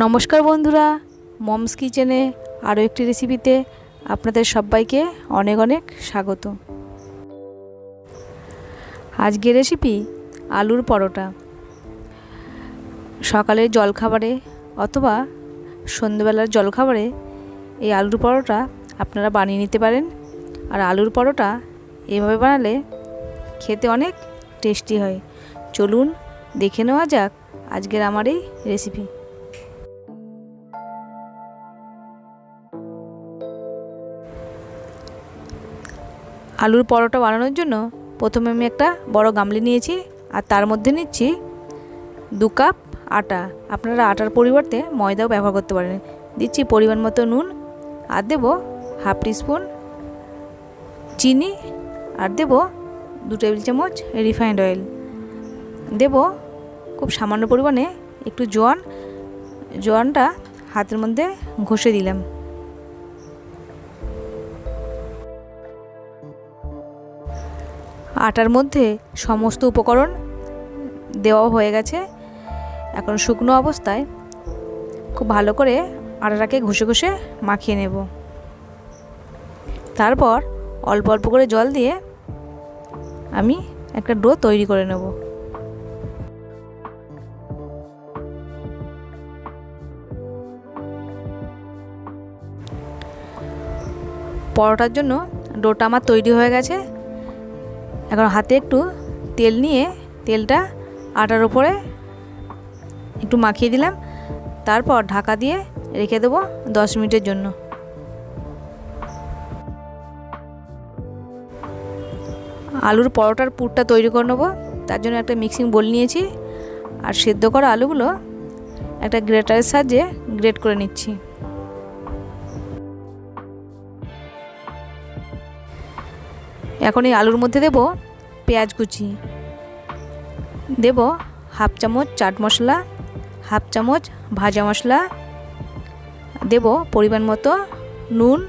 নমস্কার বন্ধুরা, মমস কিচেনে আরও একটি রেসিপিতে আপনাদের সবাইকে অনেক অনেক স্বাগত। আজকের রেসিপি আলুর পরোটা। সকালের জলখাবারে অথবা সন্ধ্যেবেলার জলখাবারে এই আলুর পরোটা আপনারা বানিয়ে নিতে পারেন। আর আলুর পরোটা এভাবে বানালে খেতে অনেক টেস্টি হয়। চলুন দেখে নেওয়া যাক আজকের আমার এই রেসিপি। আলুর পরোটা বানানোর জন্য প্রথমে আমি একটা বড় গামলি নিয়েছি আর তার মধ্যে নিচ্ছি 2 কাপ আটা। আপনারা আটার পরিবর্তে ময়দাও ব্যবহার করতে পারেন। দিচ্ছি পরিমাণ মতো নুন, আর দেব হাফ টিস্পুন চিনি, আর দেব 2 টেবিল চামচ রিফাইন্ড অয়েল। দেব খুব সামান্য পরিমাণে একটু জোয়ানটা হাতের মধ্যে ঘষে দিলাম। আটার মধ্যে সমস্ত উপকরণ দেওয়া হয়ে গেছে। এখন শুকনো অবস্থায় খুব ভালো করে আটাটাকে ঘষে ঘষে মাখিয়ে নেব। তারপর অল্প অল্প করে জল দিয়ে আমি একটা ডো তৈরি করে নেব। পরোটার জন্য ডোটা আমার তৈরি হয়ে গেছে। এখন হাতে একটু তেল নিয়ে তেলটা আটার উপরে একটু মাখিয়ে দিলাম। তারপর ঢাকা দিয়ে রেখে দেবো 10 মিনিটের জন্য। আলুর পরোটার পুরটা তৈরি করে নেবো। তার জন্য একটা মিক্সিং বোল নিয়েছি আর সেদ্ধ করা আলুগুলো একটা গ্রেটারের সাহায্যে গ্রেট করে নিচ্ছি। এখন এই আলুর মধ্যে দেব পেঁয়াজ কুচি, দেব হাফ চামচ চাট মশলা, হাফ চামচ ভাজা মশলা, দেব পরিমাণ মতো নুন,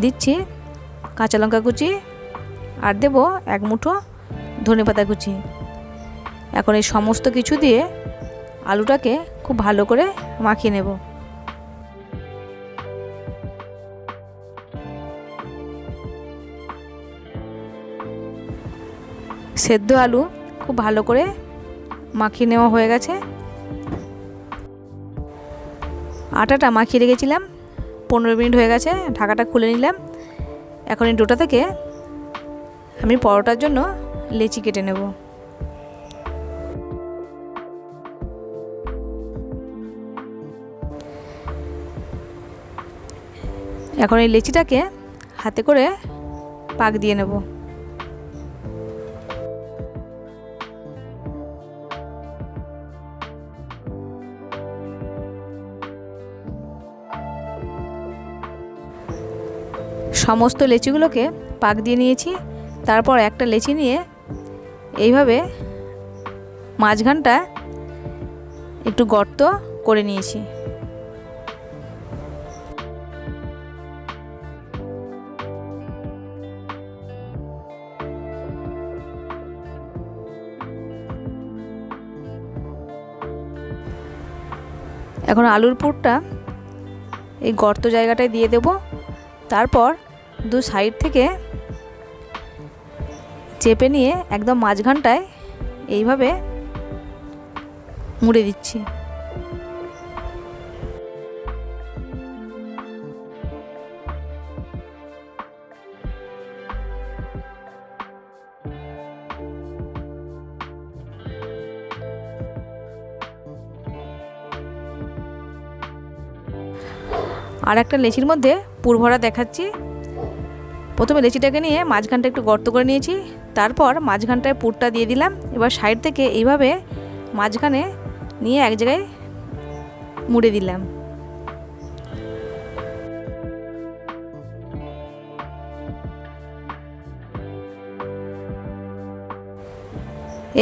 দিচ্ছি কাঁচা লঙ্কা কুচি, আর দেব 1 মুঠো ধনেপাতা কুচি। এখন এই সমস্ত কিছু দিয়ে আলুটাকে খুব ভালো করে মাখিয়ে নেব। সেদ্ধ আলু খুব ভালো করে মাখিয়ে নেওয়া হয়ে গেছে। আটাটা মাখিয়ে রেখেছিলাম, 15 মিনিট হয়ে গেছে। ঢাকাটা খুলে নিলাম। এখন এই ডোটা থেকে আমি পরোটার জন্য লেচি কেটে নেব। এখন এই লেচিটাকে হাতে করে পাক দিয়ে নেব। সমস্ত লেচিগুলোকে পাক দিয়ে নিয়েছি। তারপর একটা লেচি নিয়ে এইভাবে মাঝখানটা একটু গর্ত করে নিয়েছি। এখন আলুর পুরটা এই গর্ত জায়গাটায় দিয়ে দেব। তারপর 2 সাইড থেকে চেপে নিয়ে একদম মাঝখানটায় এইভাবে মুড়ে দিচ্ছি। আর একটা লেচির মধ্যে পুর ভরা দেখাচ্ছি। প্রথমে লেচিটাকে নিয়ে মাঝখানটা একটু গর্ত করে নিয়েছি। তারপর মাঝখানটায় পুরটা দিয়ে দিলাম। এবার সাইড থেকে এইভাবে মাঝখানে নিয়ে এক জায়গায় মুড়ে দিলাম।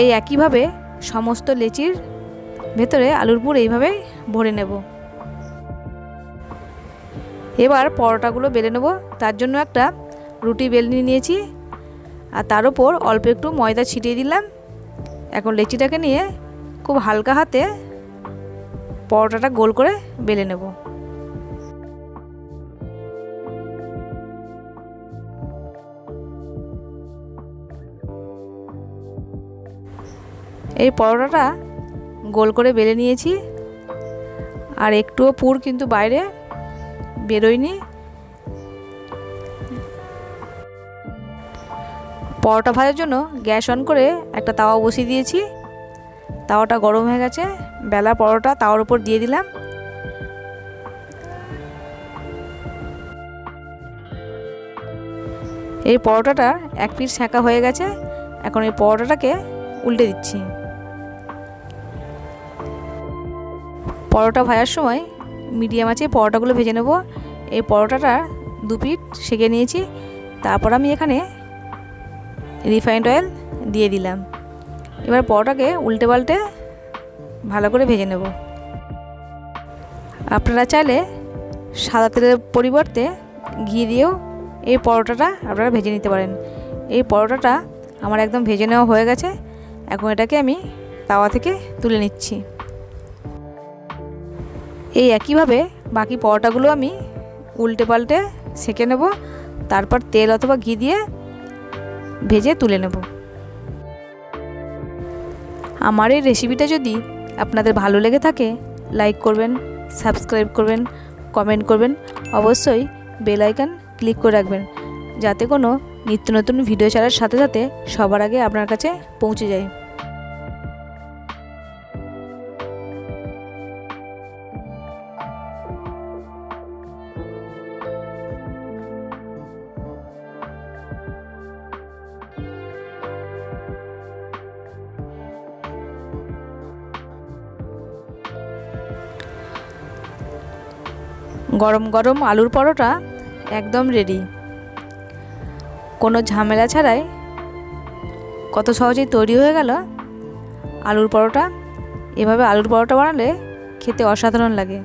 এই একইভাবে সমস্ত লেচির ভেতরে আলুর পুর এইভাবে ভরে নেব। এবার পরোটাগুলো বেলে নেব। তার জন্য একটা রুটি বেলনি নিয়েছি আর তার উপর অল্প একটু ময়দা ছিটিয়ে দিলাম। এখন লেচিটাকে নিয়ে খুব হালকা হাতে পরোটাটা গোল করে বেলে নেব। এই পরোটাটা গোল করে বেলে নিয়েছি, আর একটুও পুর কিন্তু বাইরে বেরোয়নি। পরোটা ভাজার জন্য গ্যাস অন করে একটা তাওয়া বসিয়ে দিয়েছি। তাওয়াটা গরম হয়ে গেছে, বেলা পরোটা তাওয়ার উপর দিয়ে দিলাম। এই পরোটাটা এক পিঠ সেঁকা হয়ে গেছে। এখন এই পরোটাটাকে উল্টে দিচ্ছি। পরোটা ভাজার সময় মিডিয়াম আঁচে পরোটাগুলো ভেজে নেব। এই পরোটাটা 2 পিঠ সেঁকে নিয়েছি। তারপর আমি এখানে রিফাইন্ড অয়েল দিয়ে দিলাম। এবার পরোটাকে উল্টে পাল্টে ভালো করে ভেজে নেব। আপনারা চাইলে সাদা তেলের পরিবর্তে ঘি দিয়েও এই পরোটাটা আপনারা ভেজে নিতে পারেন। এই পরোটাটা আমার একদম ভেজে নেওয়া হয়ে গেছে। এখন এটাকে আমি তাওয়া থেকে তুলে নিচ্ছি। এই একইভাবে বাকি পরোটাগুলো আমি উল্টে পাল্টে সেঁকে নেব, তারপর তেল অথবা ঘি দিয়ে ভেজে তুলে নেব। আমার এই রেসিপিটা যদি আপনাদের ভালো লেগে থাকে, লাইক করবেন, সাবস্ক্রাইব করবেন, কমেন্ট করবেন, অবশ্যই বেল আইকন ক্লিক করে রাখবেন, যাতে কোনো নিত্য নতুন ভিডিও ছাড়ার সাথে সাথে সবার আগে আপনার কাছে পৌঁছে যায়। গরম গরম আলুর পরোটা একদম রেডি। কোনো ঝামেলা ছাড়াই কত সহজেই তৈরি হয়ে গেল আলুর পরোটা। এভাবে আলুর পরোটা বানালে খেতে অসাধারণ লাগে।